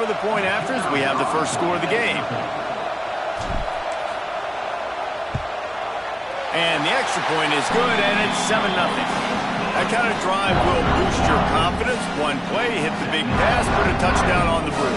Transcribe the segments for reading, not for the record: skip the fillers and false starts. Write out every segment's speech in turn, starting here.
the point afters, we have the first score of the game. And the extra point is good, and it's 7-0. That kind of drive will boost your confidence. One play, hit the big pass, put a touchdown on the board.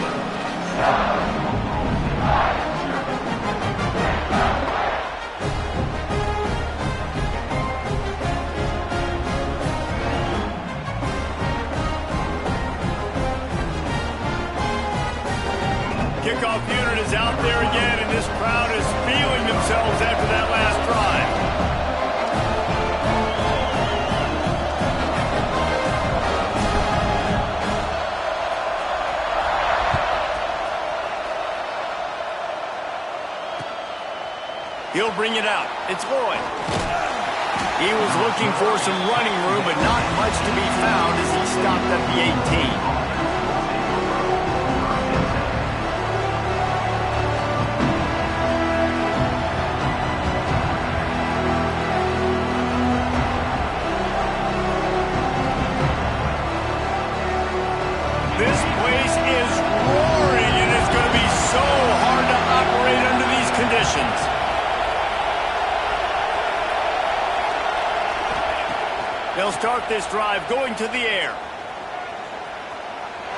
Kickoff unit is out there again, and this crowd is feeling themselves after that last drive. He'll bring it out. It's Lloyd. He was looking for some running room, but not much to be found as he stopped at the 18. This place is roaring, and it's going to be so hard to operate under these conditions. They'll start this drive going to the air.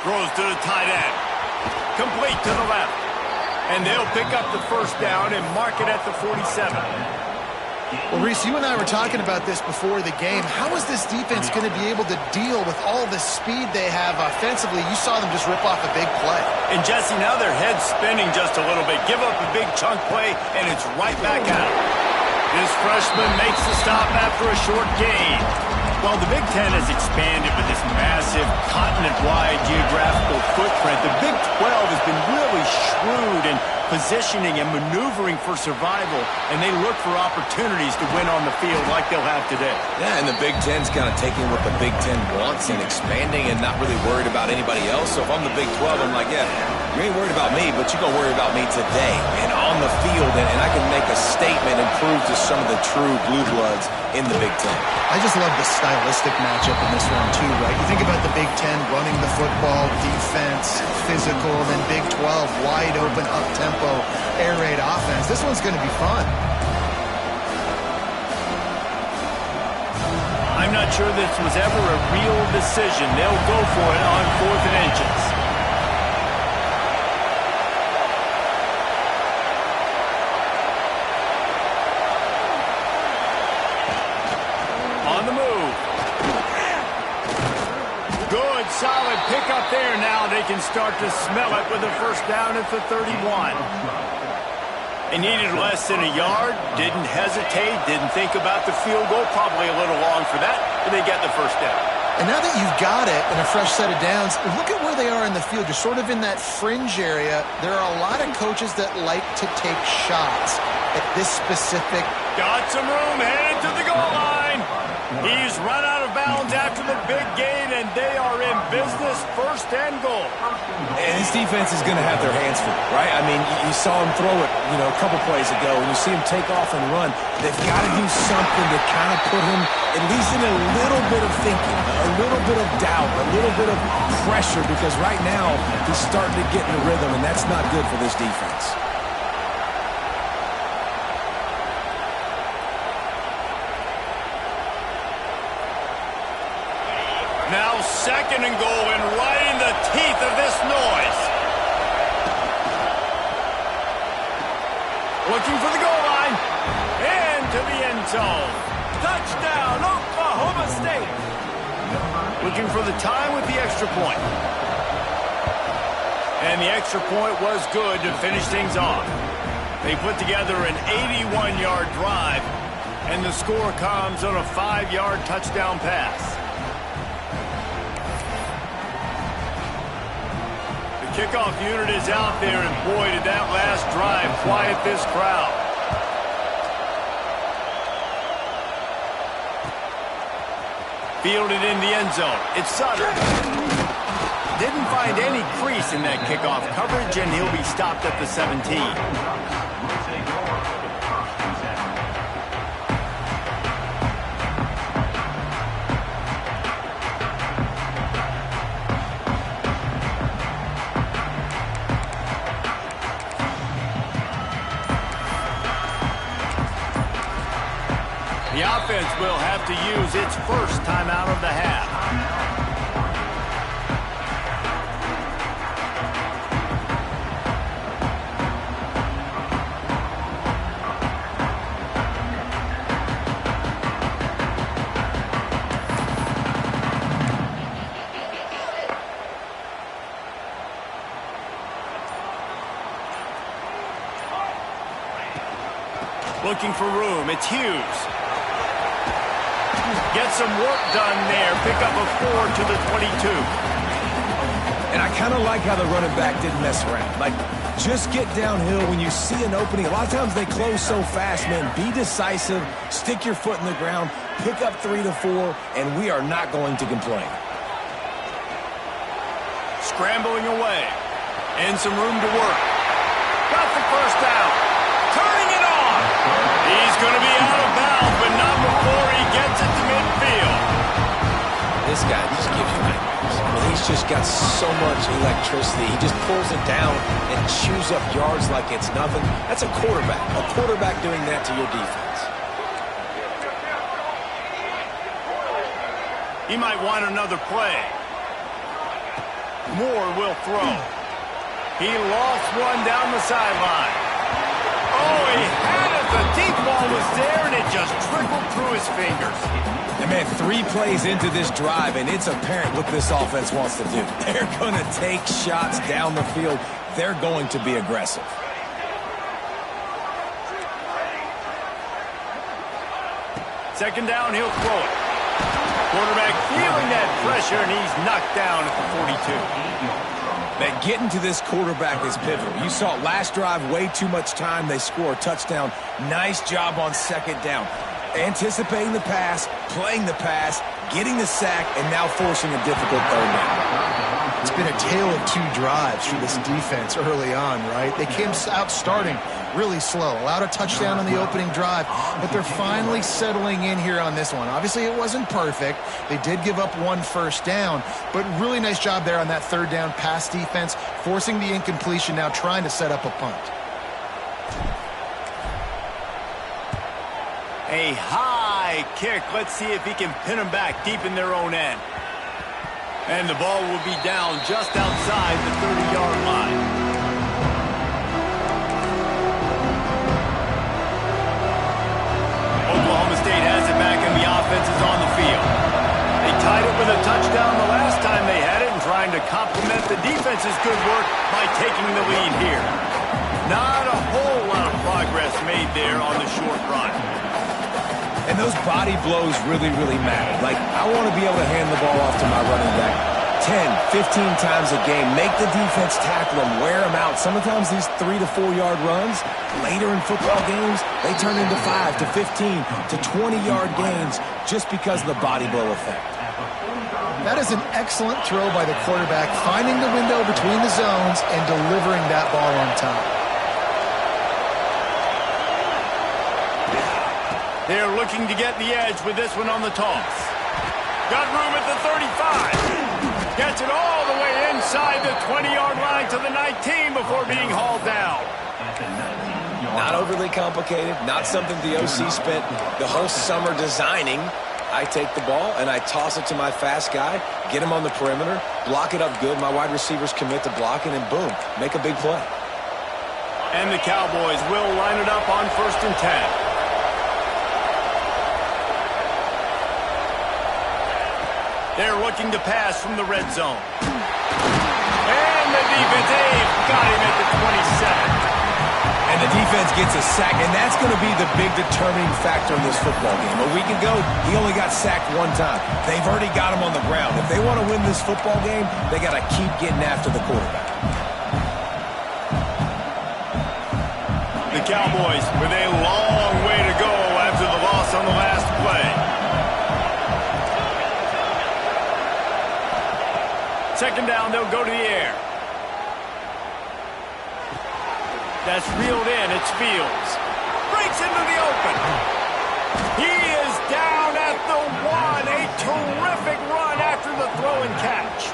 Throws to the tight end. Complete to the left. And they'll pick up the first down and mark it at the 47. Well, Reese, you and I were talking about this before the game. How is this defense going to be able to deal with all the speed they have offensively? You saw them just rip off a big play. And, Jesse, now their head's spinning just a little bit. Give up a big chunk play, and it's right back at them. This freshman makes the stop after a short gain. Well, the Big Ten has expanded with this massive continent-wide geographical footprint. The Big 12 has been really shrewd in positioning and maneuvering for survival, and they look for opportunities to win on the field like they'll have today. Yeah, and the Big Ten's kind of taking what the Big Ten wants and expanding and not really worried about anybody else. So if I'm the Big 12, I'm like, yeah, you ain't worried about me, but you're going to worry about me today and on the field, and I can make a statement and prove to some of the true blue bloods in the Big Ten. I just love the stylistic matchup in this one, too, right? You think about the Big Ten running the football, defense, physical, and then Big 12, wide open, up-tempo, air raid offense. This one's going to be fun. I'm not sure this was ever a real decision. They'll go for it on 4th and inches. On the move. Good, solid pickup there. Now they can start to smell it with a first down at the 31. They needed less than a yard, didn't hesitate, didn't think about the field goal, probably a little long for that, but they get the first down. And now that you've got it and a fresh set of downs, look at where they are in the field. You're sort of in that fringe area. There are a lot of coaches that like to take shots at this specific. Got some room, headed to the goal line. He's run out of bounds after the big gain, and they are in business, 1st and goal. And this defense is going to have their hands full, right? I mean, you saw him throw it, a couple plays ago, and you see him take off and run. They've got to do something to kind of put him at least in a little bit of thinking, a little bit of doubt, a little bit of pressure, because right now he's starting to get in the rhythm, and that's not good for this defense. Now 2nd and goal, and right in the teeth of this noise. Looking for the goal line. And to the end zone. Touchdown, Oklahoma State. Looking for the time with the extra point. And the extra point was good to finish things off. They put together an 81-yard drive, and the score comes on a 5-yard touchdown pass. Kickoff unit is out there, and boy, did that last drive quiet this crowd. Fielded in the end zone. It's Sutter. Didn't find any crease in that kickoff coverage, and he'll be stopped at the 17. The offense will have to use its first timeout of the half. Looking for room. It's Hughes. Get some work done there. Pick up a 4 to the 22. And I kind of like how the running back didn't mess around. Like, just get downhill when you see an opening. A lot of times they close so fast, man. Be decisive. Stick your foot in the ground. Pick up 3 to 4, and we are not going to complain. Scrambling away. And some room to work. Got the first down. Turning it on. He's going to be out of bounds, but not before he gets it to midfield. This guy just gives you nightmares. I mean, he's just got so much electricity. He just pulls it down and chews up yards like it's nothing. That's a quarterback. A quarterback doing that to your defense. He might want another play. Moore will throw. He lost one down the sideline. Oh, he had it. The deep ball was there, and it just trickled through his fingers. And, man, 3 plays into this drive, and it's apparent what this offense wants to do. They're going to take shots down the field. They're going to be aggressive. Second down, he'll throw it. Quarterback feeling that pressure, and he's knocked down at the 42. Man, getting to this quarterback is pivotal. You saw it last drive, way too much time. They score a touchdown. Nice job on second down. Anticipating the pass, playing the pass, getting the sack, and now forcing a difficult third down. It's been a tale of 2 drives for this defense early on, right? They came out starting really slow, allowed a touchdown on the opening drive, but they're finally settling in here on this one. Obviously, it wasn't perfect. They did give up 1 first down, but really nice job there on that third down pass defense, forcing the incompletion, now trying to set up a punt. A high kick. Let's see if he can pin them back deep in their own end. And the ball will be down just outside the 30-yard line. Oklahoma State has it back, and the offense is on the field. They tied it with a touchdown the last time they had it, and trying to complement the defense's good work by taking the lead here. Not a whole lot of progress made there on the short run. And those body blows really, really matter. Like, I want to be able to hand the ball off to my running back 10, 15 times a game. Make the defense tackle them, wear them out. Sometimes these 3 to 4 yard runs, later in football games, they turn into 5 to 15 to 20-yard gains just because of the body blow effect. That is an excellent throw by the quarterback, finding the window between the zones and delivering that ball on time. They're looking to get the edge with this one on the toss. Got room at the 35. Gets it all the way inside the 20-yard line to the 19 before being hauled down. Not overly complicated, not something the OC spent the whole summer designing. I take the ball and I toss it to my fast guy, get him on the perimeter, block it up good. My wide receivers commit to blocking, and boom, make a big play. And the Cowboys will line it up on 1st and 10. They're looking to pass from the red zone. And the defense got him at the 27. And the defense gets a sack, and that's going to be the big determining factor in this football game. A week ago, he only got sacked 1 time. They've already got him on the ground. If they want to win this football game, they got to keep getting after the quarterback. The Cowboys with a long way to go after the loss on the last play. Second down, they'll go to the air. That's reeled in. It's Fields. Breaks into the open. He is down at the 1. A terrific run after the throw and catch.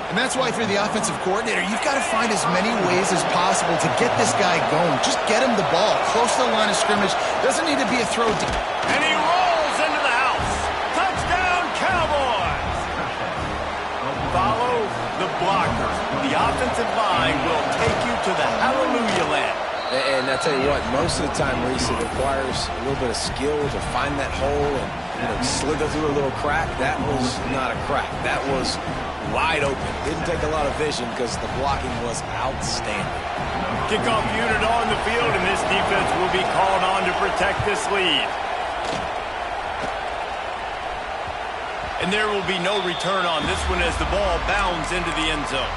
And that's why, if you're the offensive coordinator, you've got to find as many ways as possible to get this guy going. Just get him the ball close to the line of scrimmage. Doesn't need to be a throw deep. And he rolls into the house. Touchdown, Cowboys! Follow the blockers. The offensive line will take you to the hallelujah land. And I tell you what, most of the time, Reese, it requires a little bit of skill to find that hole and slither through a little crack. That was not a crack. That was wide open. Didn't take a lot of vision because the blocking was outstanding. Kickoff unit on the field, and this defense will be called on to protect this lead. And there will be no return on this one as the ball bounds into the end zone.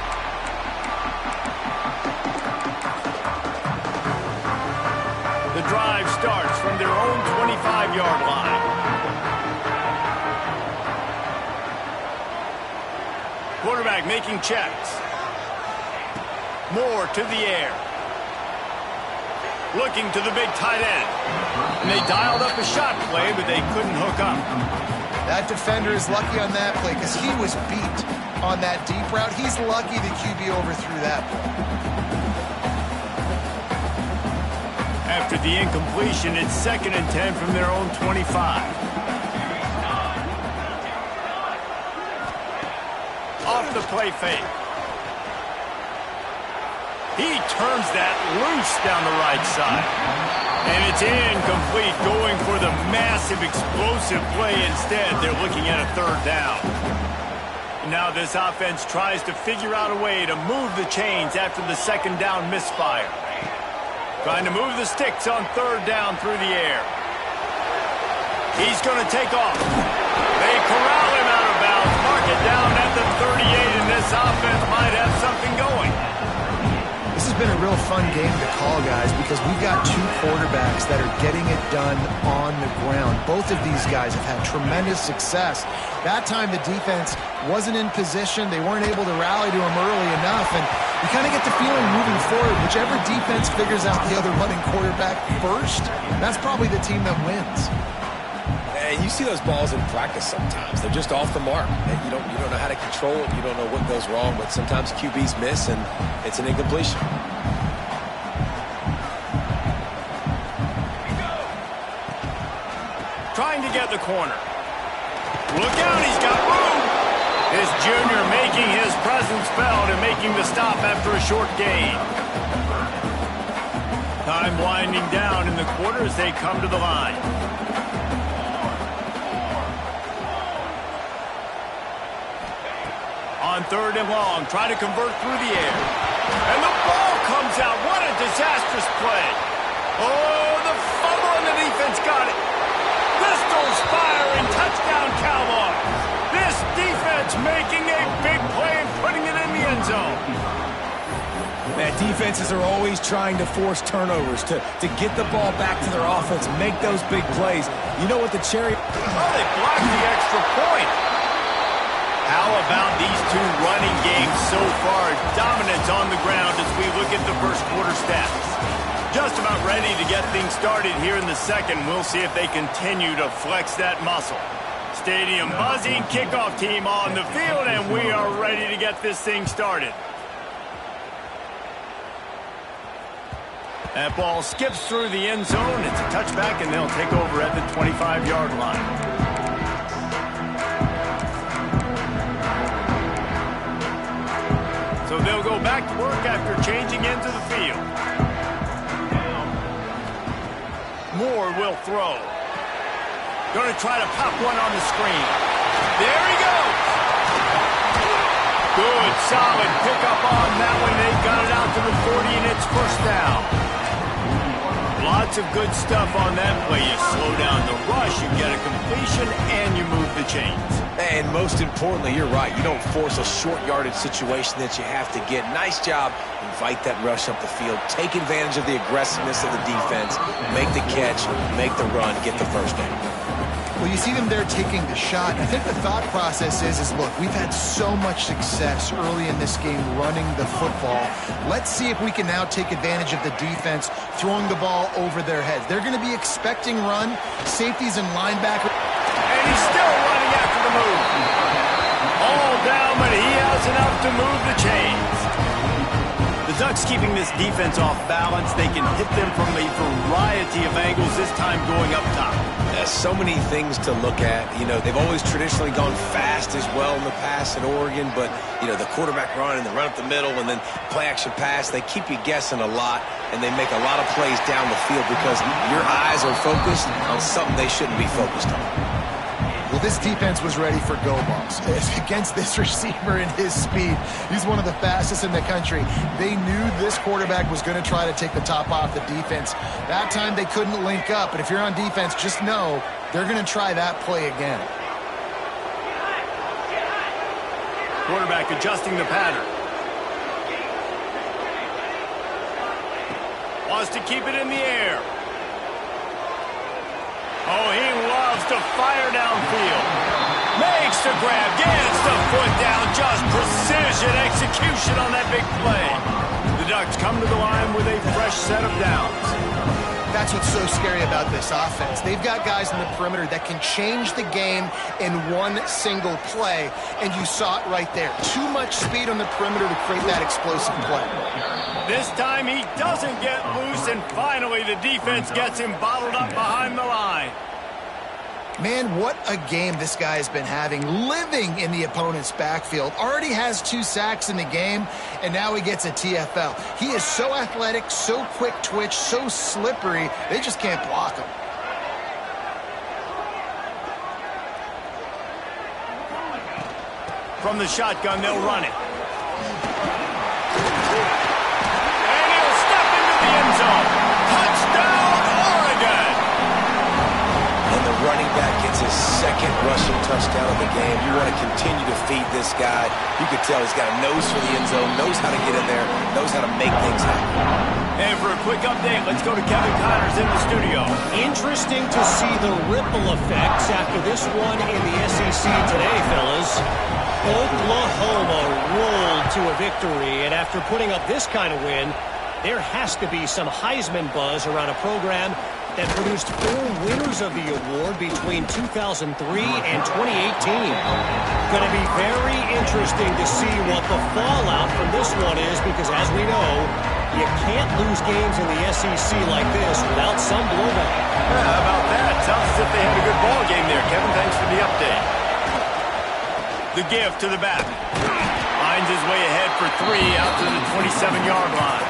The drive starts from their own 25-yard line. Quarterback making checks. Moore to the air. Looking to the big tight end. And they dialed up a shot play, but they couldn't hook up. That defender is lucky on that play because he was beat on that deep route. He's lucky the QB overthrew that play. After the incompletion, it's 2nd and 10 from their own 25. Off the play fake. He turns that loose down the right side. And it's incomplete, going for the massive explosive play instead. They're looking at a 3rd down. Now this offense tries to figure out a way to move the chains after the 2nd down misfire. Trying to move the sticks on 3rd down through the air. He's going to take off. They corral him out of bounds. Mark it down at the 38, and this offense might have something going. This has been a real fun game to call, guys, because we've got two quarterbacks that are getting it done on the ground. Both of these guys have had tremendous success. That time the defense wasn't in position. They weren't able to rally to him early enough, and you kind of get the feeling moving forward, whichever defense figures out the other running quarterback first, that's probably the team that wins. And you see those balls in practice sometimes. They're just off the mark. You don't know how to control it. You don't know what goes wrong, but sometimes QBs miss, and it's an incompletion. Trying to get the corner. Look out, he's got room. This junior making his presence felt and making the stop after a short gain. Time winding down in the quarter as they come to the line. On 3rd and long, trying to convert through the air. And the ball comes out. What a disastrous play. Oh, the fumble and the defense got it. Pistols firing, touchdown Cowboys. This defense making a big play and putting it in the end zone. Man, defenses are always trying to force turnovers to get the ball back to their offense, make those big plays. You know what the cherry... Oh, they blocked the extra point. How about these two running games so far? Dominance on the ground as we look at the first quarter stats. Just about ready to get things started here in the second. We'll see if they continue to flex that muscle. Stadium buzzing, kickoff team on the field, and we are ready to get this thing started. That ball skips through the end zone. It's a touchback, and they'll take over at the 25-yard line. So they'll go back to work after changing into the field. Moore will throw. Going to try to pop one on the screen. There he goes. Good, solid pickup on that one. They got it out to the 40, and it's 1st down. Lots of good stuff on that play. You slow down the rush, you get a completion, and you move the chains. And most importantly, you're right. You don't force a short yardage situation that you have to get. Nice job. Invite that rush up the field. Take advantage of the aggressiveness of the defense. Make the catch, make the run, get the 1st down. Well, you see them there taking the shot. I think the thought process is look, we've had so much success early in this game running the football. Let's see if we can now take advantage of the defense throwing the ball over their heads. They're going to be expecting run, safeties and linebackers. And he's still running after the move. All down, but he has enough to move the chains. The Ducks keeping this defense off balance. They can hit them from a variety of angles, this time going up top. So many things to look at. You know, they've always traditionally gone fast as well in the past at Oregon, but, you know, the quarterback run and the run up the middle and then play-action pass, they keep you guessing a lot, and they make a lot of plays down the field because your eyes are focused on something they shouldn't be focused on. Well, this defense was ready for go balls. Against this receiver and his speed, he's one of the fastest in the country. They knew this quarterback was going to try to take the top off the defense. That time they couldn't link up, but if you're on defense, just know they're going to try that play again. Quarterback adjusting the pattern. Wants to keep it in the air. Oh, he loves to fire downfield. Makes the grab, gets the foot down, just precision execution on that big play. The Ducks come to the line with a fresh set of downs. That's what's so scary about this offense. They've got guys in the perimeter that can change the game in one single play, and you saw it right there. Too much speed on the perimeter to create that explosive play. This time he doesn't get loose, and finally the defense gets him bottled up behind the line. Man, what a game this guy has been having, living in the opponent's backfield. Already has 2 sacks in the game, and now he gets a TFL. He is so athletic, so quick twitch, so slippery, they just can't block him. From the shotgun, they'll run it. Running back gets his second rushing touchdown of the game. You want to continue to feed this guy. You can tell he's got a nose for the end zone, knows how to get in there, knows how to make things happen. And for a quick update, let's go to Kevin Connors in the studio. Interesting to see the ripple effects after this one in the SEC today, fellas. Oklahoma rolled to a victory, and after putting up this kind of win, there has to be some Heisman buzz around a program that produced 4 winners of the award between 2003 and 2018. Going to be very interesting to see what the fallout from this one is, because as we know, you can't lose games in the SEC like this without some blowback. Yeah, how about that? Sounds as if they had a good ball game there. Kevin, thanks for the update. The give to the back. Finds his way ahead for 3 out to the 27-yard line.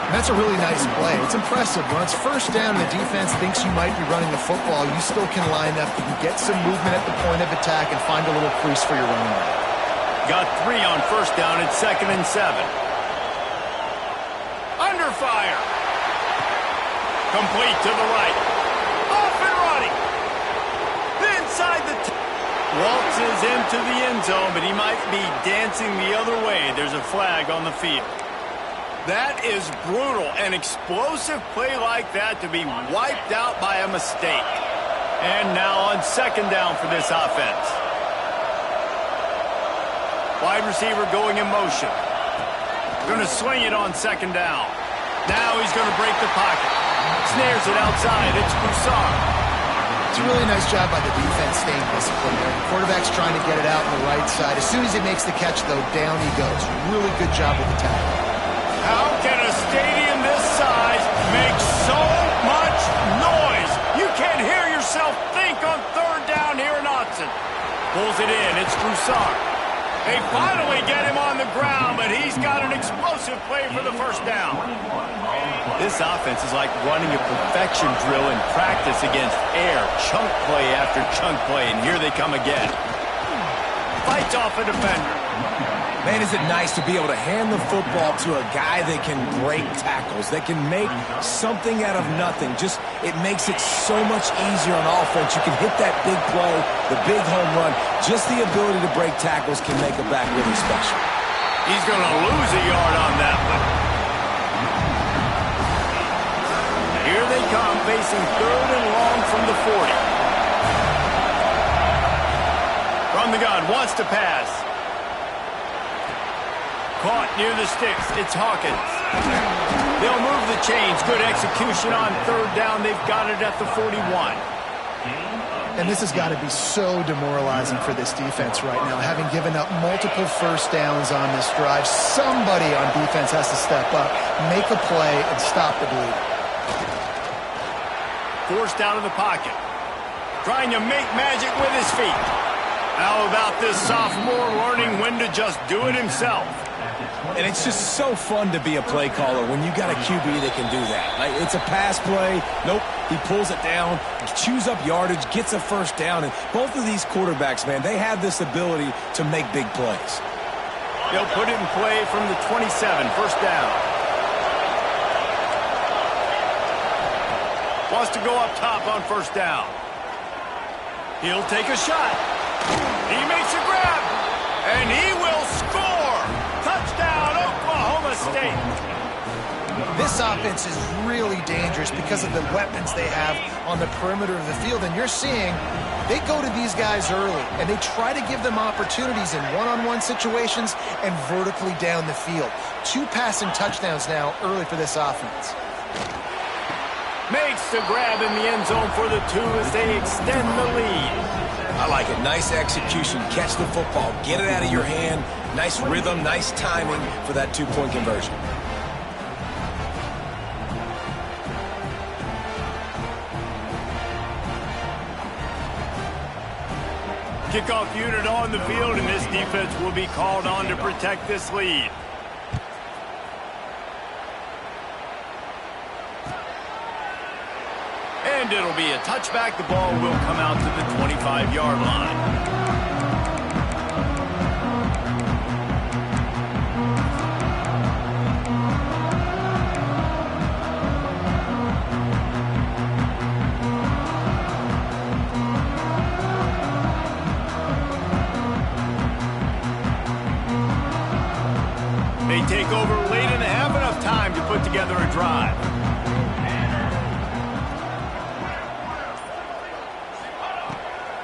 That's a really nice play. It's impressive. When it's first down and the defense thinks you might be running the football, you still can line up. You can get some movement at the point of attack and find a little crease for your running back. Got 3 on first down. It's 2nd and 7. Under fire. Complete to the right. Off and running. Inside the waltzes into the end zone, but he might be dancing the other way. There's a flag on the field. That is brutal. An explosive play like that to be wiped out by a mistake. And now on 2nd down for this offense. Wide receiver going in motion. Going to swing it on 2nd down. Now he's going to break the pocket. Snares it outside. It's Broussard. It's a really nice job by the defense staying disciplined there. The quarterback's trying to get it out on the right side. As soon as he makes the catch, though, down he goes. Really good job with the tackle. How can a stadium this size make so much noise? You can't hear yourself think on 3rd down here in Autzen. Pulls it in. It's Broussard. They finally get him on the ground, but he's got an explosive play for the 1st down. This offense is like running a perfection drill in practice against air. Chunk play after chunk play, and here they come again. Fights off a defender. Man, is it nice to be able to hand the football to a guy that can break tackles, that can make something out of nothing. Just, it makes it so much easier on offense. You can hit that big play, the big home run. Just the ability to break tackles can make a back really special. He's going to lose a yard on that one. Here they come, facing 3rd and long from the 40. From the gun, wants to pass. Caught near the sticks. It's Hawkins. They'll move the chains. Good execution on 3rd down. They've got it at the 41. And this has got to be so demoralizing for this defense right now, having given up multiple first downs on this drive. Somebody on defense has to step up, make a play, and stop the bleeding. Forced out of the pocket. Trying to make magic with his feet. How about this sophomore learning when to just do it himself? And it's just so fun to be a play caller when you got a QB that can do that. Like, it's a pass play. Nope. He pulls it down, chews up yardage, gets a first down. And both of these quarterbacks, man, they have this ability to make big plays. They'll put it in play from the 27, first down. Wants to go up top on first down. He'll take a shot. He makes a grab. And he will score. Touchdown, Oklahoma State. This offense is really dangerous because of the weapons they have on the perimeter of the field. And you're seeing they go to these guys early, and they try to give them opportunities in one-on-one situations and vertically down the field. 2 passing touchdowns now early for this offense. Makes the grab in the end zone for the 2 as they extend the lead. I like it. Nice execution. Catch the football. Get it out of your hand. Nice rhythm, nice timing for that 2-point conversion. Kickoff unit on the field, and this defense will be called on to protect this lead. And it'll be a touchback. The ball will come out to the 25-yard line. They take over late and have enough time to put together a drive.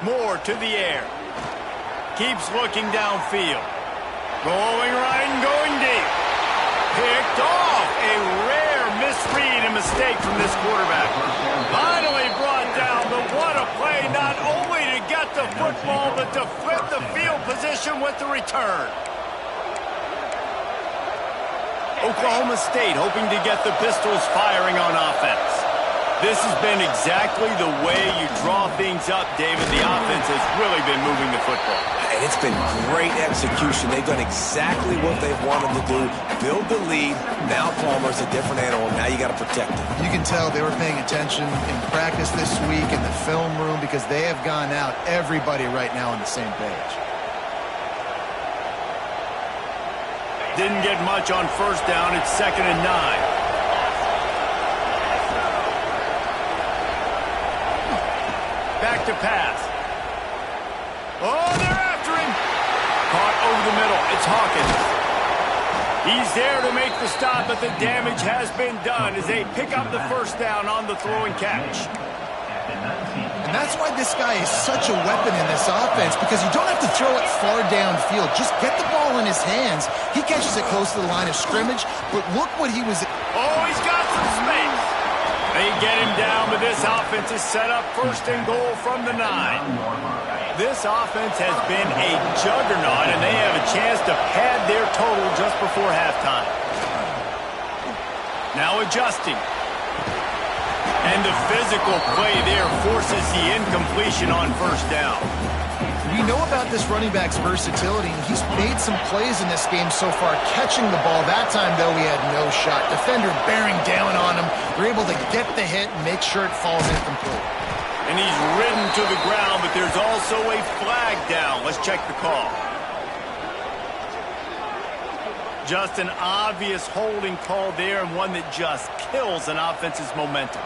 Moore to the air. Keeps looking downfield. Going right and going deep. Picked off. A rare misread and mistake from this quarterback. Finally brought down, but what a play, not only to get the football, but to flip the field position with the return. Oklahoma State hoping to get the Pistols firing on offense. This has been exactly the way you draw things up, David. The offense has really been moving the football. And it's been great execution. They've done exactly what they've wanted to do. Build the lead. Now Palmer's a different animal. Now you got to protect him. You can tell they were paying attention in practice this week in the film room because they have gone out, everybody right now on the same page. Didn't get much on first down. It's 2nd and 9. Back to pass. Oh, they're after him. Caught over the middle. It's Hawkins. He's there to make the stop, but the damage has been done as they pick up the first down on the throw and catch. And that's why this guy is such a weapon in this offense, because you don't have to throw it far downfield. Just get the ball in his hands. He catches it close to the line of scrimmage, but look what he was... Oh, he's got some space. They get him down, but this offense is set up 1st and goal from the 9. This offense has been a juggernaut, and they have a chance to pad their total just before halftime. Now adjusting. And the physical play there forces the incompletion on first down. We know about this running back's versatility. He's made some plays in this game so far, catching the ball. That time, though, he had no shot. Defender bearing down on him. They're able to get the hit and make sure it falls incomplete. And he's ridden to the ground, but there's also a flag down. Let's check the call. Just an obvious holding call there, and one that just kills an offense's momentum.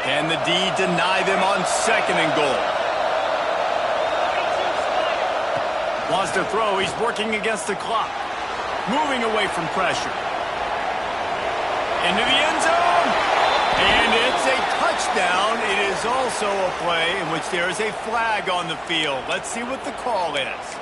Can the D deny them on 2nd and goal? Wants to throw. He's working against the clock. Moving away from pressure. Into the end zone. And it's a touchdown. It is also a play in which there is a flag on the field. Let's see what the call is.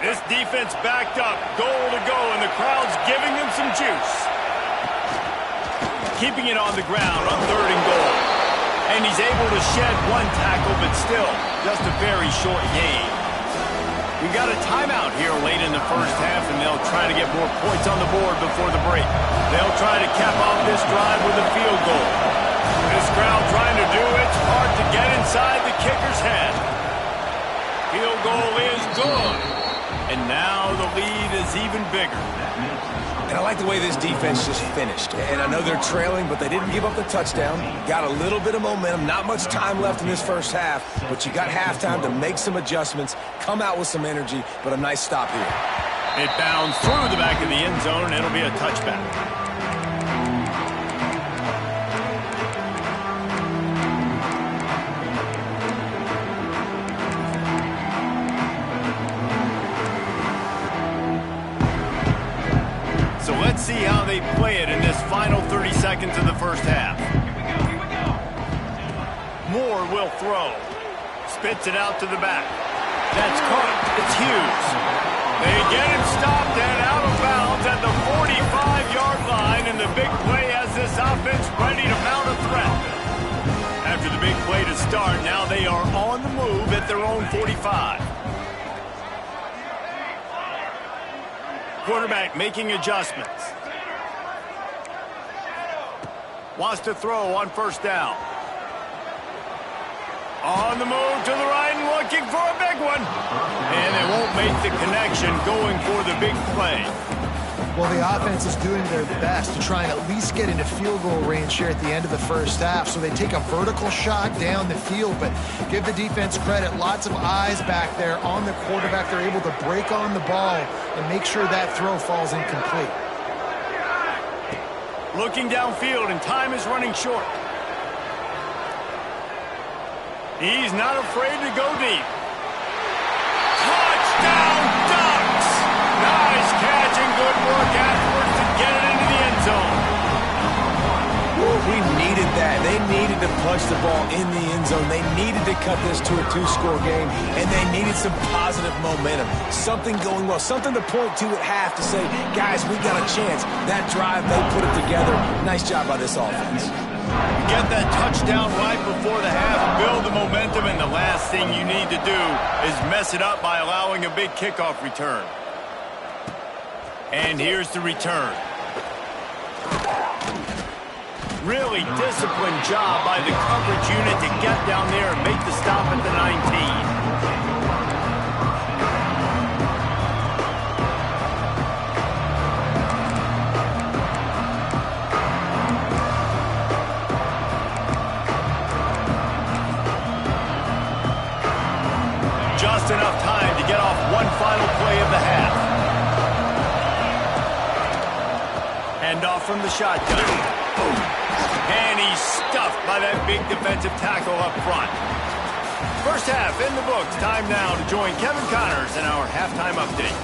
This defense backed up, goal to go, and the crowd's giving them some juice. Keeping it on the ground on 3rd and goal. And he's able to shed one tackle, but still, just a very short gain. We got a timeout here late in the first half, and they'll try to get more points on the board before the break. They'll try to cap off this drive with a field goal. This crowd trying to do its part to get inside the kicker's head. Field goal is good. And now the lead is even bigger. And I like the way this defense just finished. And I know they're trailing, but they didn't give up the touchdown. Got a little bit of momentum. Not much time left in this first half, but you got halftime to make some adjustments, come out with some energy, but a nice stop here. It bounds through the back of the end zone, and it'll be a touchback. So let's see how they play it in this final 30 seconds of the first half. Moore will throw. Spits it out to the back. That's caught. It's Hughes. They get him stopped and out of bounds at the 45-yard line, and the big play has this offense ready to mount a threat. After the big play to start, now they are on the move at their own 45. Quarterback making adjustments. Wants to throw on 1st down. On the move to the right and looking for a big one. And they won't make the connection going for the big play. Well, the offense is doing their best to try and at least get into field goal range here at the end of the first half. So they take a vertical shot down the field, but give the defense credit. Lots of eyes back there on the quarterback. They're able to break on the ball and make sure that throw falls incomplete. Looking downfield, and time is running short. He's not afraid to go deep. Touchdown, Ducks! Nice catch and good work afterwards to get it into the end zone. We needed that. They needed to punch the ball in the end zone. They needed to cut this to a 2-score game, and they needed some positive momentum. Something going well, something to point to at half to say, guys, we got a chance. That drive, they put it together. Nice job by this offense. Get that touchdown right before the half, build the momentum, and the last thing you need to do is mess it up by allowing a big kickoff return. And here's the return. Really disciplined job by the coverage unit to get down there and make the stop at the 19. Just enough time to get off one final play of the half. Hand off from the shotgun. And he's stuffed by that big defensive tackle up front. First half in the books. Time now to join Kevin Connors in our halftime update.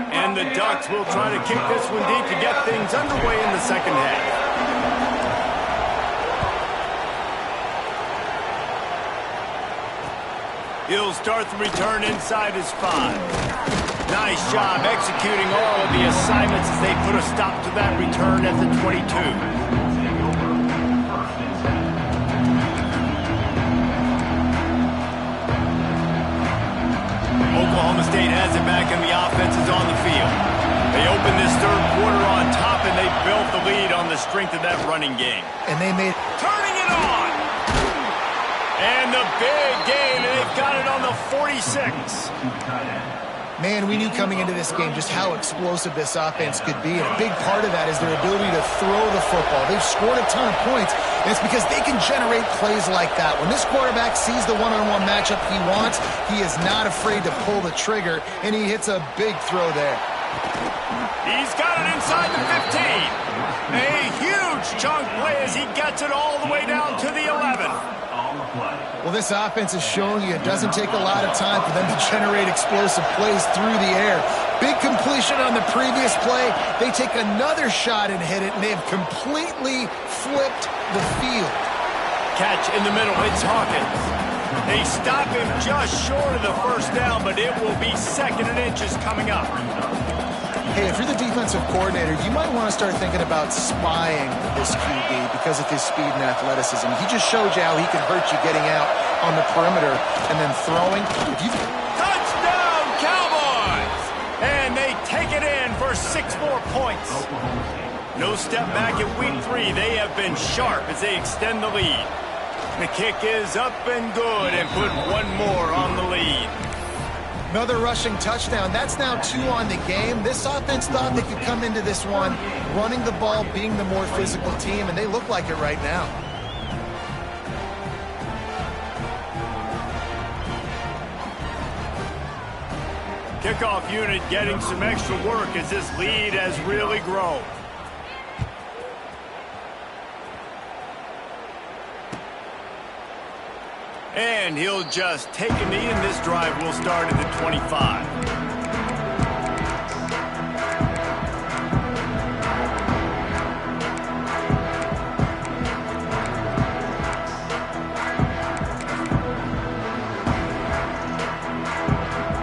And the Ducks will try to kick this one deep to get things underway in the second half. He'll start the return inside his 5. Nice job executing all of the assignments as they put a stop to that return at the 22. Oklahoma State has it back and the offense is on the field. They open this third quarter on top and they built the lead on the strength of that running game. And they made... Turning it on! And the big gain, and they've got it on the 46. Man, we knew coming into this game just how explosive this offense could be, and a big part of that is their ability to throw the football. They've scored a ton of points, and it's because they can generate plays like that. When this quarterback sees the one-on-one matchup he wants, he is not afraid to pull the trigger, and he hits a big throw there. He's got it inside the 15. A huge chunk play as he gets it all the way down to the 11. Well, this offense is showing you it doesn't take a lot of time for them to generate explosive plays through the air. Big completion on the previous play. They take another shot and hit it, and they have completely flipped the field. catch in the middle. It's Hawkins. They stop him just short of the first down, but it will be 2nd and inches coming up. Hey, if you're the defensive coordinator, you might want to start thinking about spying this QB because of his speed and athleticism. He just showed you how he can hurt you getting out on the perimeter and then throwing. Touchdown, Cowboys! And they take it in for 6 more points. No step back in week 3. They have been sharp as they extend the lead. The kick is up and good and put 1 more on the lead. Another rushing touchdown. That's now 2 on the game. This offense thought they could come into this one running the ball, being the more physical team, and they look like it right now. Kickoff unit getting some extra work as this lead has really grown. And he'll just take a knee, and this drive will start at the 25.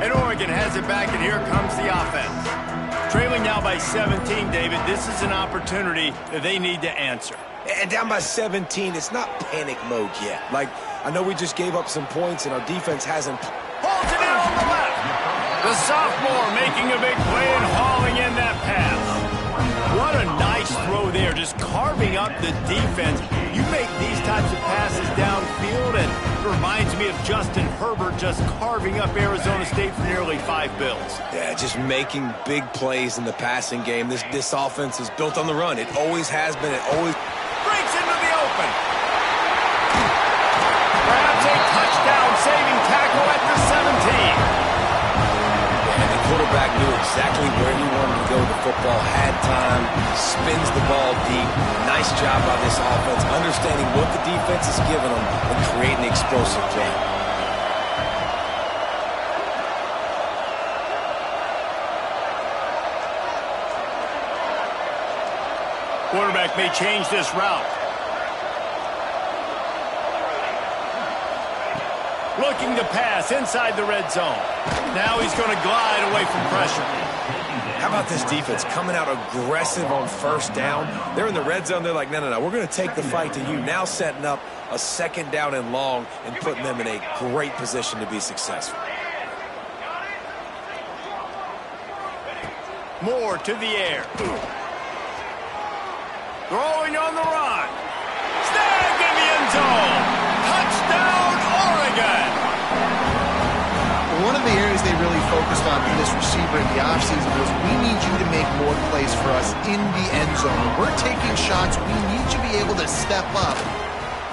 And Oregon has it back, and here comes the offense. Trailing now by 17, David. This is an opportunity that they need to answer. And down by 17, it's not panic mode yet. Like, I know we just gave up some points, and our defense hasn't. Holds it in on the left. The sophomore making a big play and hauling in that pass. What a nice throw there, just carving up the defense. You make these types of passes downfield, and it reminds me of Justin Herbert just carving up Arizona State for nearly 5 bills. Yeah, just making big plays in the passing game. This offense is built on the run. It always has been. It always breaks into the open. Grabs a touchdown-saving tackle at the 17. And the quarterback knew exactly where he wanted to go with the football, had time, spins the ball deep. Nice job by this offense, understanding what the defense is giving them and creating explosive play. Quarterback may change this route. Looking to pass inside the red zone. Now he's going to glide away from pressure. How about this defense coming out aggressive on first down? They're in the red zone. They're like, no, we're going to take the fight to you. Now setting up a 2nd down and long and putting them in a great position to be successful. Moore to the air. Throwing on the run. Snag in the end zone. Touchdown, Oregon. One of the areas they really focused on for this receiver in the offseason was we need you to make more plays for us in the end zone. When we're taking shots, we need you to be able to step up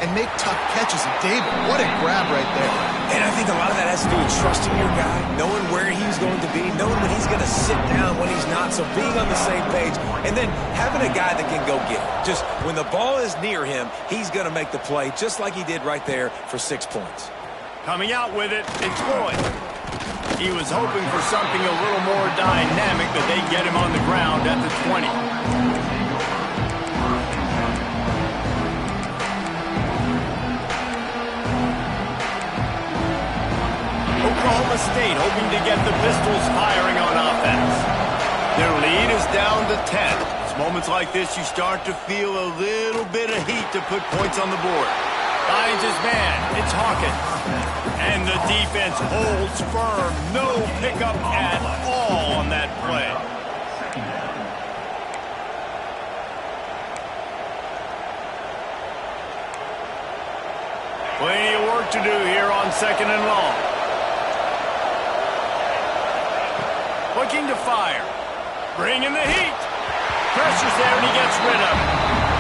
and make tough catches. And David, what a grab right there. And I think a lot of that has to do with trusting your guy, knowing where he's going to be, knowing when he's going to sit down, when he's not, so being on the same page, and then having a guy that can go get it. Just when the ball is near him, he's going to make the play, just like he did right there for 6 points. Coming out with it, it's Boyd. He was hoping for something a little more dynamic, but they get him on the ground at the 20. Oklahoma State hoping to get the Pistols firing on offense. Their lead is down to 10. It's moments like this you start to feel a little bit of heat to put points on the board. Finds his man. It's Hawkins. And the defense holds firm. No pickup at all on that play. Plenty of work to do here on 2nd and long. Looking to fire. Bringing the heat. Pressure's there and he gets rid of it.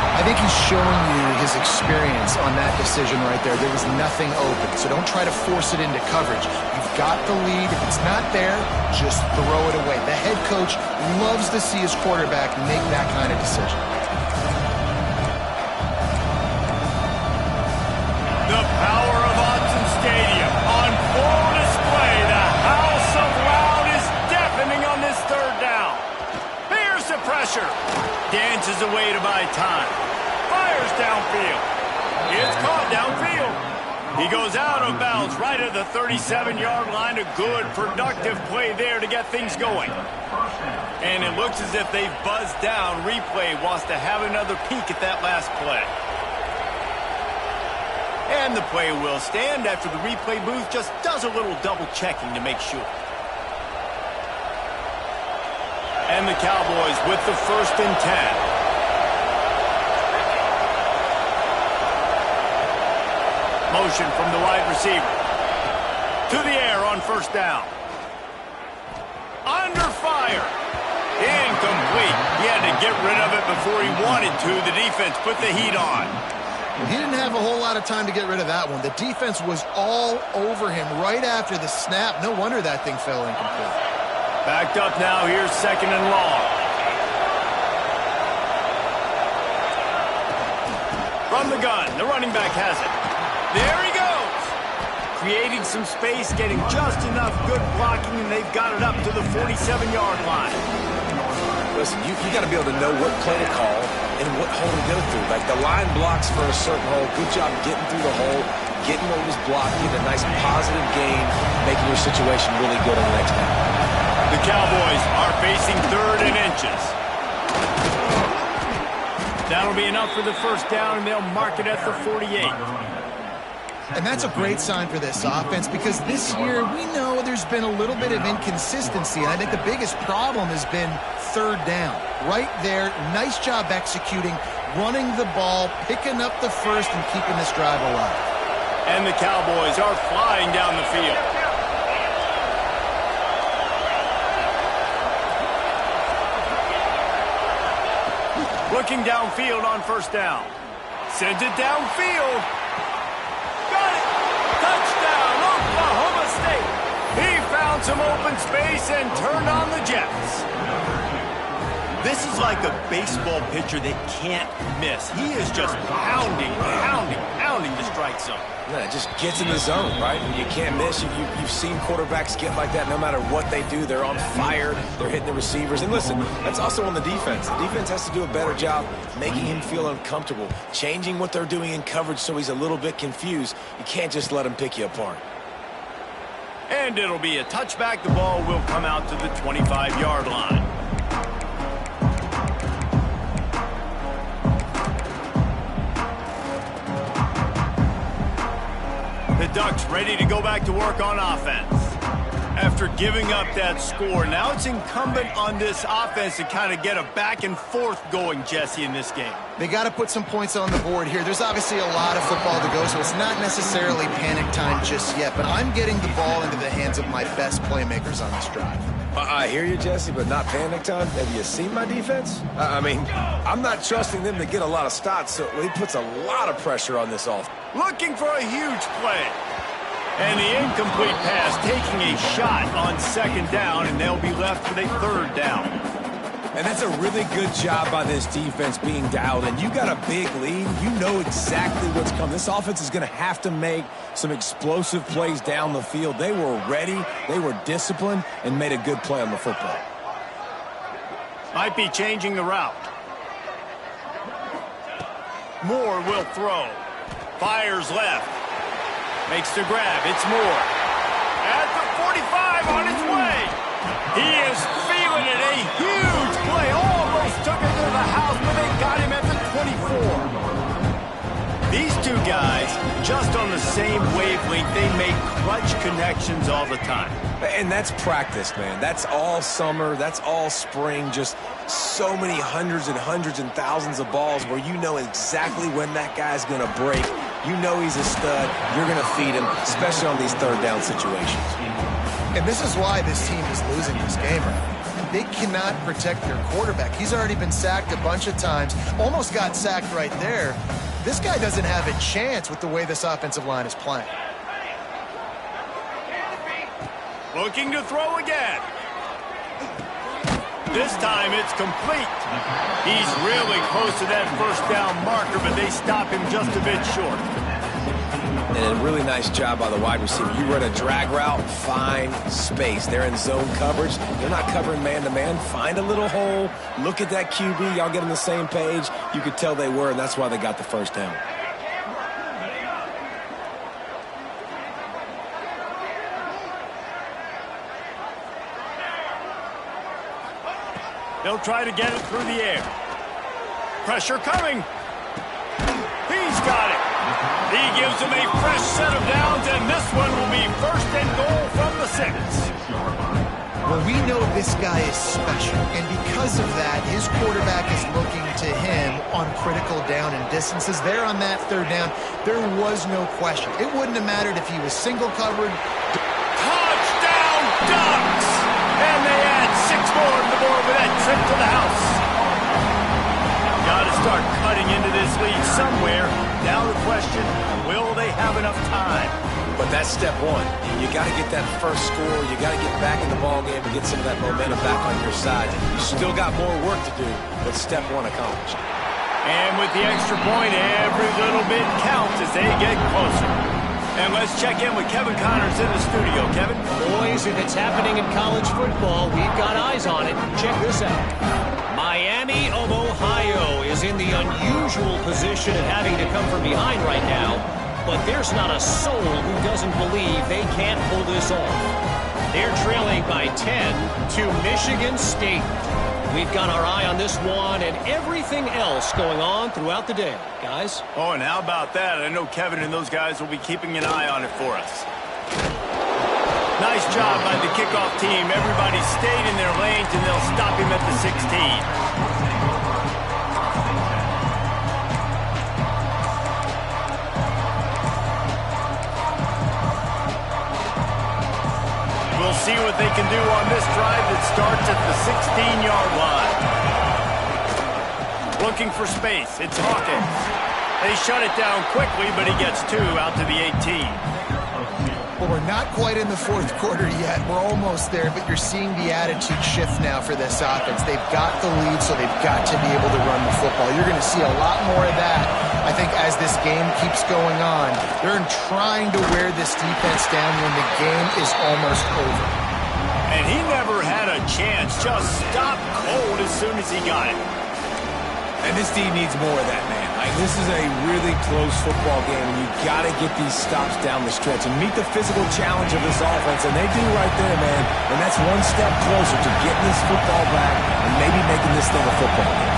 I think he's showing you his experience on that decision right there. There was nothing open, so don't try to force it into coverage. You've got the lead. If it's not there, just throw it away. The head coach loves to see his quarterback make that kind of decision. The power of Autzen Stadium on full display. The house of loud is deafening on this 3rd down. Here's the pressure. Dances away to buy time. Fires downfield. It's caught downfield. He goes out of bounds right at the 37-yard line. A good, productive play there to get things going. And it looks as if they've buzzed down. Replay wants to have another peek at that last play. And the play will stand after the replay booth just does a little double-checking to make sure. And the Cowboys with the 1st and 10. Motion from the wide receiver. To the air on 1st down. Under fire. Incomplete. He had to get rid of it before he wanted to. The defense put the heat on. He didn't have a whole lot of time to get rid of that one. The defense was all over him right after the snap. No wonder that thing fell incomplete. Backed up now. Here's 2nd and long. From the gun, the running back has it. There he goes. Creating some space, getting just enough good blocking, and they've got it up to the 47-yard line. Listen, you got to be able to know what play to call and what hole to go through. Like the line blocks for a certain hole. Good job getting through the hole, getting what was blocked, getting a nice positive gain, making your situation really good on the next down. The Cowboys are facing 3rd and inches. That'll be enough for the 1st down, and they'll mark it at the 48. And that's a great sign for this offense because this year we know there's been a little bit of inconsistency. And I think the biggest problem has been 3rd down. Right there, nice job executing, running the ball, picking up the 1st, and keeping this drive alive. And the Cowboys are flying down the field. Looking downfield on 1st down. Sends it downfield. Got it! Touchdown, Oklahoma State! He found some open space and turned on the Jets. This is like a baseball pitcher that can't miss. He is just pounding the strike zone. Yeah, it just gets in the zone, right? You can't miss. You've seen quarterbacks get like that no matter what they do. They're on fire. They're hitting the receivers. And listen, that's also on the defense. The defense has to do a better job making him feel uncomfortable, changing what they're doing in coverage so he's a little bit confused. You can't just let him pick you apart. And it'll be a touchback. The ball will come out to the 25-yard line. The Ducks ready to go back to work on offense. After giving up that score, now it's incumbent on this offense to kind of get a back and forth going, Jesse, in this game. They got to put some points on the board here. There's obviously a lot of football to go, so it's not necessarily panic time just yet, but I'm getting the ball into the hands of my best playmakers on this drive. I hear you, Jesse, but not panic time. Have you seen my defense? I mean, I'm not trusting them to get a lot of stops, so he puts a lot of pressure on this offense. Looking for a huge play. And the incomplete pass taking a shot on 2nd down, and they'll be left with a 3rd down. And that's a really good job by this defense being dialed in. You got a big lead. You know exactly what's coming. This offense is going to have to make some explosive plays down the field. They were ready, they were disciplined, and made a good play on the football. Might be changing the route. Moore will throw. Fires left. Makes the grab. It's Moore. At the 45 on its way. He is feeling it. A huge play. Almost took it to the house, but they got him at the 24. These two guys, just on the same wavelength, they make clutch connections all the time. And that's practice, man. That's all summer. That's all spring. Just so many hundreds and thousands of balls where you know exactly when that guy's going to break. You know he's a stud. You're going to feed him, especially on these 3rd down situations. And this is why this team is losing this game right now. They cannot protect their quarterback. He's already been sacked a bunch of times. Almost got sacked right there. This guy doesn't have a chance with the way this offensive line is playing. Looking to throw again. This time it's complete. He's really close to that 1st down marker, but they stop him just a bit short. And a really nice job by the wide receiver. You run a drag route, find space. They're in zone coverage. They're not covering man-to-man. Find a little hole. Look at that QB. Y'all get on the same page. You could tell they were, and that's why they got the 1st down. He'll try to get it through the air. Pressure coming. He's got it. He gives him a fresh set of downs, and this one will be first and goal from the 6. Well, we know this guy is special, and because of that, his quarterback is looking to him on critical down and distances. There on that 3rd down, there was no question. It wouldn't have mattered if he was single covered. Touchdown Ducks! And they add 6 more to the board with that trip to the house. Got to start cutting into this lead somewhere. Now the question, will they have enough time? But that's step 1. You got to get that first score. You got to get back in the ball game and get some of that momentum back on your side. You still got more work to do, but step 1 accomplished. And with the extra point, every little bit counts as they get closer. And let's check in with Kevin Connors in the studio. Kevin? Boys, if it's happening in college football, we've got eyes on it. Check this out. Miami of Ohio is in the unusual position of having to come from behind right now. But there's not a soul who doesn't believe they can't pull this off. They're trailing by 10 to Michigan State. We've got our eye on this one and everything else going on throughout the day, guys. Oh, and how about that? I know Kevin and those guys will be keeping an eye on it for us. Nice job by the kickoff team. Everybody stayed in their lanes, and they'll stop him at the 16. We'll see what they can do on this drive that starts at the 16-yard line. Looking for space. It's Hawkins. They shut it down quickly, but he gets 2 out to the 18. Well, we're not quite in the 4th quarter yet. We're almost there, but you're seeing the attitude shift now for this offense. They've got the lead, so they've got to be able to run the football. You're going to see a lot more of that, I think, as this game keeps going on. They're trying to wear this defense down when the game is almost over. And he never had a chance. Just stopped cold as soon as he got it. And this team needs more of that, man. This is a really close football game, and you've got to get these stops down the stretch and meet the physical challenge of this offense, and they do right there, man. And that's one step closer to getting this football back and maybe making this thing a football game.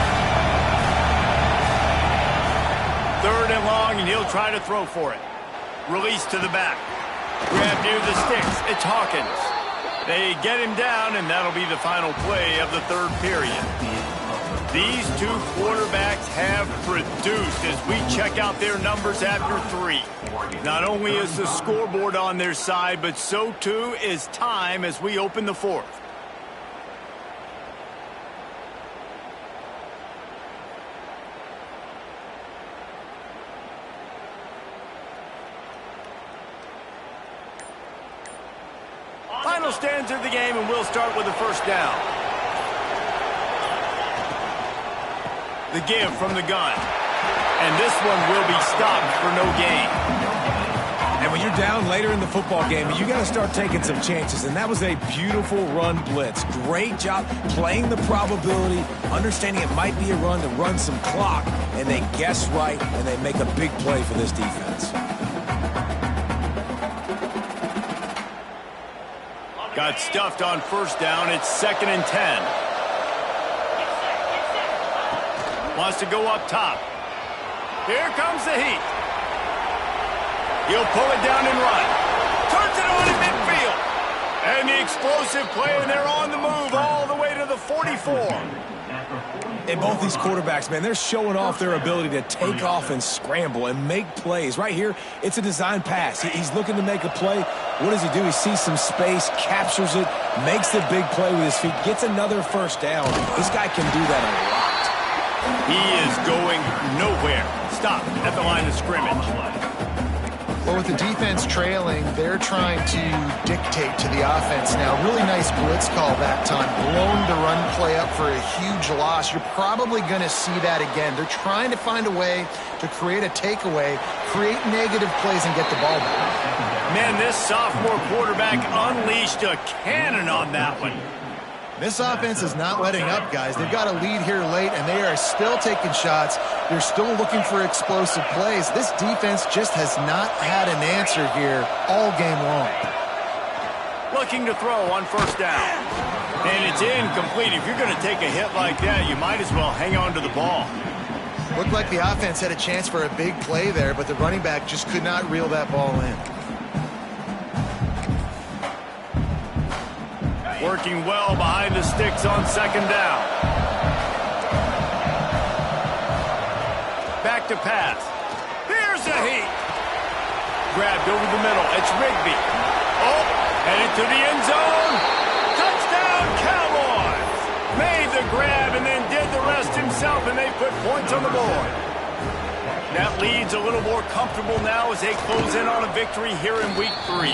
3rd and long, and he'll try to throw for it. Release to the back. Grab near the sticks. It's Hawkins. They get him down, and that'll be the final play of the 3rd period. These 2 quarterbacks have produced as we check out their numbers after 3. Not only is the scoreboard on their side, but so too is time as we open the 4th. Final stands of the game, and we'll start with the 1st down. The give from the gun. And this one will be stopped for no gain. And when you're down later in the football game, you got to start taking some chances. And that was a beautiful run blitz. Great job playing the probability, understanding it might be a run to run some clock. And they guess right, and they make a big play for this defense. Got stuffed on 1st down. It's 2nd and 10. Wants to go up top. Here comes the heat. He'll pull it down and run. Turns it on in midfield. And the explosive play, and they're on the move all the way to the 44. And both these quarterbacks, man, they're showing off their ability to take off and scramble and make plays. Right here, it's a design pass. He's looking to make a play. What does he do? He sees some space, captures it, makes the big play with his feet, gets another 1st down. This guy can do that a lot. He is going nowhere. Stop at the line of scrimmage. Well, with the defense trailing, they're trying to dictate to the offense now. Really nice blitz call that time. Blown the run play up for a huge loss. You're probably going to see that again. They're trying to find a way to create a takeaway, create negative plays, and get the ball back. Man, this sophomore quarterback unleashed a cannon on that one. This offense is not letting up, guys. They've got a lead here late, and they are still taking shots. They're still looking for explosive plays. This defense just has not had an answer here all game long. Looking to throw on 1st down. And it's incomplete. If you're going to take a hit like that, you might as well hang on to the ball. Looked like the offense had a chance for a big play there, but the running back just could not reel that ball in. Working well behind the sticks on second down. Back to pass. Here's a heat. Grabbed over the middle. It's Rigby. Oh, headed to the end zone. Touchdown, Cowboys. Made the grab and then did the rest himself, and they put points on the board. That lead's a little more comfortable now as they close in on a victory here in Week 3.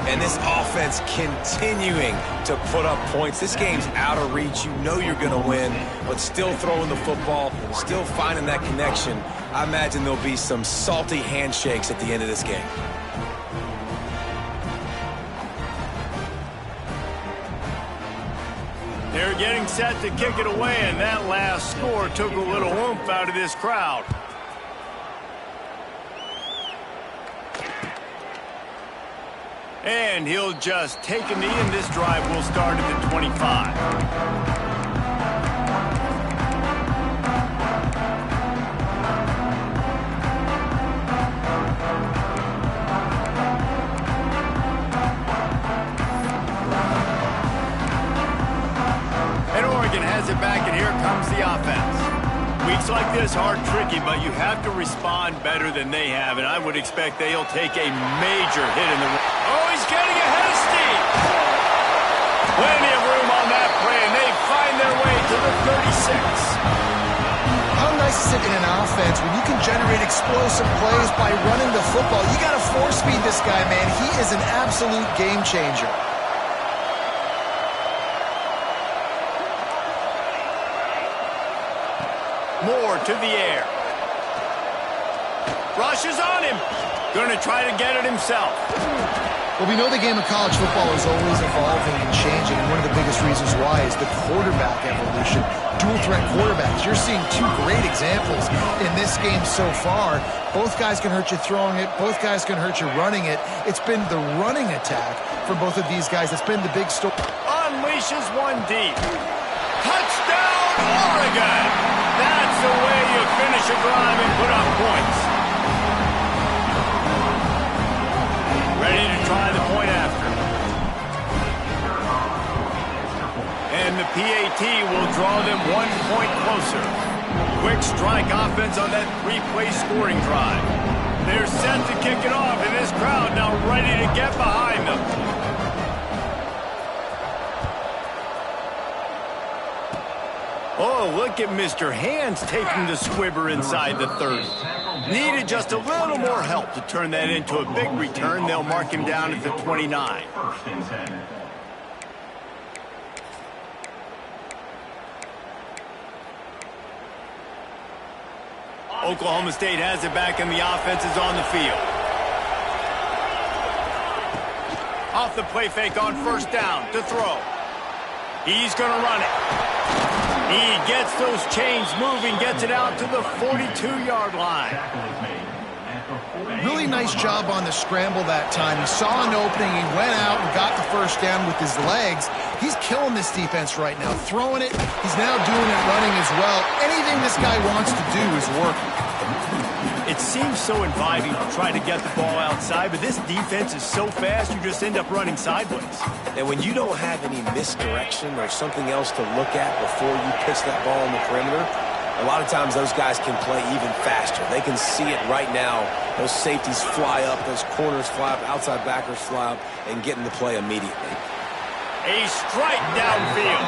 And this offense continuing to put up points. This game's out of reach. You know you're going to win, but still throwing the football, still finding that connection. I imagine there'll be some salty handshakes at the end of this game. They're getting set to kick it away, and that last score took a little oomph out of this crowd. And he'll just take a knee, and this drive will start at the 25. Has it back, and here comes the offense. Weeks like this are tricky, but you have to respond better than they have, and I would expect they'll take a major hit in the... Oh, he's getting ahead of steam! Plenty of room on that play, and they find their way to the 36. How nice is it in an offense when you can generate explosive plays by running the football? You got to force feed this guy, man. He is an absolute game changer. Moore to the air. Rushes on him. Going to try to get it himself. Well, we know the game of college football is always evolving and changing, and one of the biggest reasons why is the quarterback evolution. Dual threat quarterbacks. You're seeing two great examples in this game so far. Both guys can hurt you throwing it. Both guys can hurt you running it. It's been the running attack for both of these guys. It's been the big story. Unleashes one deep. Touchdown, Oregon! That's the way you finish a drive and put up points. Ready to try the point after. And the PAT will draw them 1 point closer. Quick strike offense on that 3-play scoring drive. They're set to kick it off, and this crowd now ready to get behind them. Oh, look at Mr. Hands taking the squibber inside the 30. Needed just a little more help to turn that into a big return. They'll mark him down at the 29. Oklahoma State has it back, and the offense is on the field. Off the play fake on first down to throw. He's going to run it. He gets those chains moving, gets it out to the 42-yard line. Really nice job on the scramble that time. He saw an opening, he went out and got the first down with his legs. He's killing this defense right now, throwing it. He's now doing it running as well. Anything this guy wants to do is working. It seems so inviting to try to get the ball outside, but this defense is so fast, you just end up running sideways. And when you don't have any misdirection or something else to look at before you pitch that ball on the perimeter, a lot of times those guys can play even faster. They can see it right now. Those safeties fly up, those corners fly up, outside backers fly up, and get in the play immediately. A strike downfield.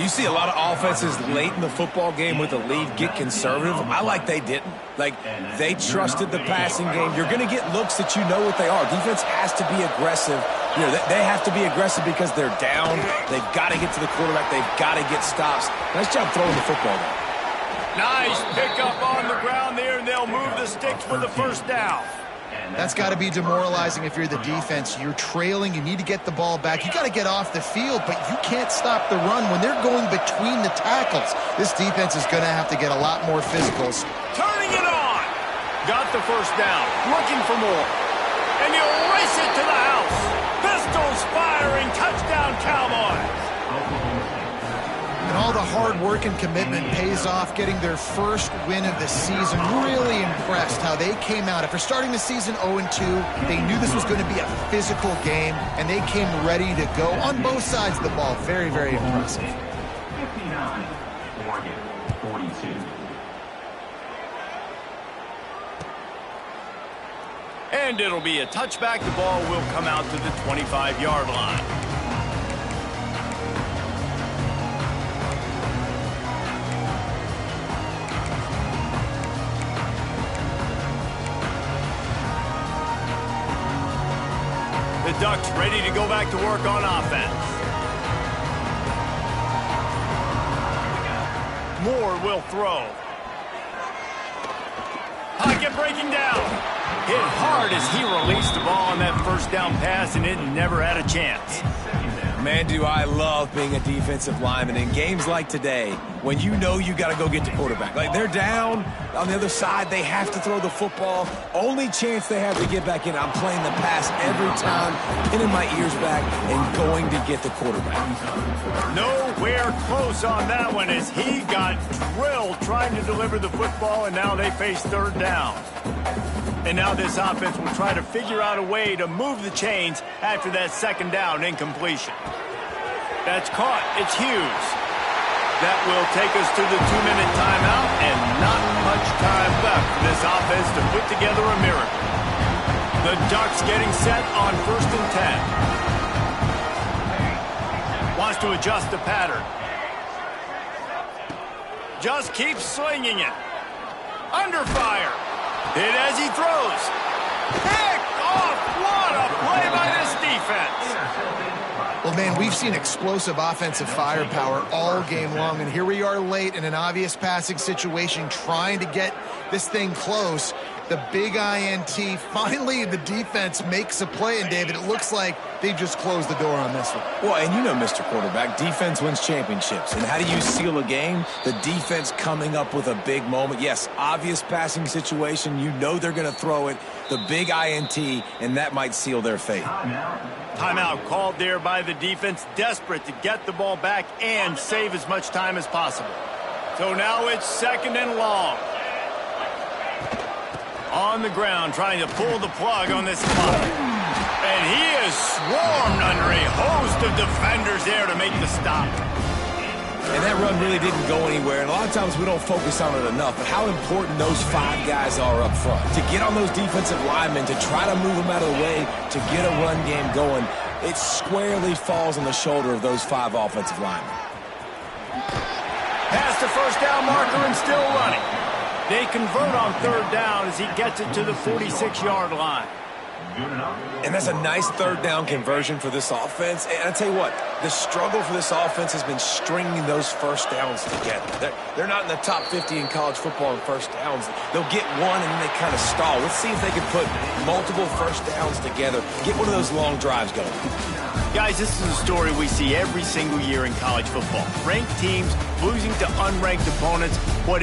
You see a lot of offenses late in the football game with the lead get conservative. I like they didn't. Like, they trusted the passing game. You're going to get looks that you know what they are. Defense has to be aggressive. You know, they have to be aggressive because they're down. They've got to get to the quarterback. They've got to get stops. Nice job throwing the football there. Nice pickup on the ground there, and they'll move the sticks for the first down. That's got to be demoralizing if you're the defense. You're trailing. You need to get the ball back. You got to get off the field, but you can't stop the run when they're going between the tackles. This defense is going to have to get a lot more physicals. Turning it on. Got the first down. Looking for more. and he'll race it to the house. Pistols firing, touchdown Cowboys. And all the hard work and commitment pays off, getting their first win of the season. Really impressed how they came out. After starting the season 0-2, they knew this was going to be a physical game, and they came ready to go on both sides of the ball. Very, very impressive. 59, Oregon, 42. And it'll be a touchback. The ball will come out to the 25-yard line. The Ducks ready to go back to work on offense. Moore will throw. Pocket breaking down. Hit hard as he released the ball on that first down pass, and it never had a chance. Man, do I love being a defensive lineman in games like today when you know you got to go get the quarterback. Like, they're down on the other side. They have to throw the football. Only chance they have to get back in. I'm playing the pass every time, pinning my ears back and going to get the quarterback. Nowhere close on that one as he got drilled trying to deliver the football, and now they face third down. And now this offense will try to figure out a way to move the chains after that second down incompletion. That's caught. It's Hughes. That will take us to the 2-minute timeout, and not much time left for this offense to put together a miracle. The Ducks getting set on 1st and 10. Wants to adjust the pattern. Just keeps swinging it. Under fire. Hit as he throws. Picked off. What a play by this defense. Well, man, we've seen explosive offensive firepower all game long, and here we are late in an obvious passing situation trying to get this thing close. The big INT, finally the defense makes a play, and David, it looks like they've just closed the door on this one. Well, and you know, Mr. Quarterback, defense wins championships. And how do you seal a game? The defense coming up with a big moment. Yes, obvious passing situation. You know they're going to throw it. The big INT, and that might seal their fate. Timeout called there by the defense, desperate to get the ball back and save as much time as possible. So now it's 2nd and long. On the ground, trying to pull the plug on this clock. And he is swarmed under a host of defenders there to make the stop. And that run really didn't go anywhere. And a lot of times we don't focus on it enough. But how important those 5 guys are up front. To get on those defensive linemen, to try to move them out of the way, to get a run game going, it squarely falls on the shoulder of those 5 offensive linemen. Past the first down marker and still running. They convert on 3rd down as he gets it to the 46-yard line. And that's a nice 3rd down conversion for this offense. And I tell you what, the struggle for this offense has been stringing those first downs together. They're not in the top 50 in college football in first downs. They'll get one and then they kind of stall. Let's see if they can put multiple first downs together, get one of those long drives going. Guys, this is a story we see every single year in college football. Ranked teams losing to unranked opponents, whatever.